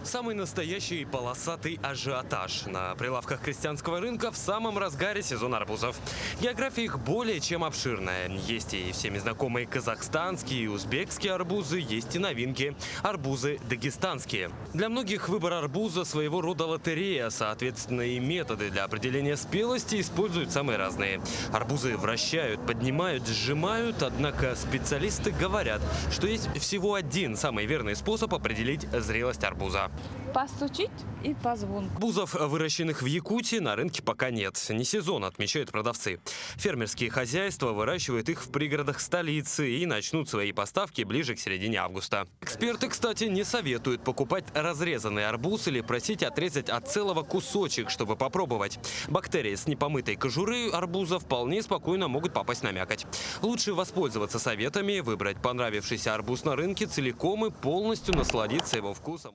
Самый настоящий полосатый ажиотаж. На прилавках крестьянского рынка в самом разгаре сезон арбузов. География их более чем обширная. Есть и всеми знакомые казахстанские и узбекские арбузы, есть и новинки – арбузы дагестанские. Для многих выбор арбуза – своего рода лотерея, соответственно, и методы для определения спелости используют самые разные. Арбузы вращают, поднимают, сжимают, однако специалисты говорят, что есть всего один самый верный способ определить зрелость арбуза. Постучить и по звонку. Арбузов, выращенных в Якутии, на рынке пока нет. Не сезон, отмечают продавцы. Фермерские хозяйства выращивают их в пригородах столицы и начнут свои поставки ближе к середине августа. Эксперты, кстати, не советуют покупать разрезанный арбуз или просить отрезать от целого кусочек, чтобы попробовать. Бактерии с непомытой кожуры арбуза вполне спокойно могут попасть на мякоть. Лучше воспользоваться советами, выбрать понравившийся арбуз на рынке целиком и полностью насладиться его вкусом.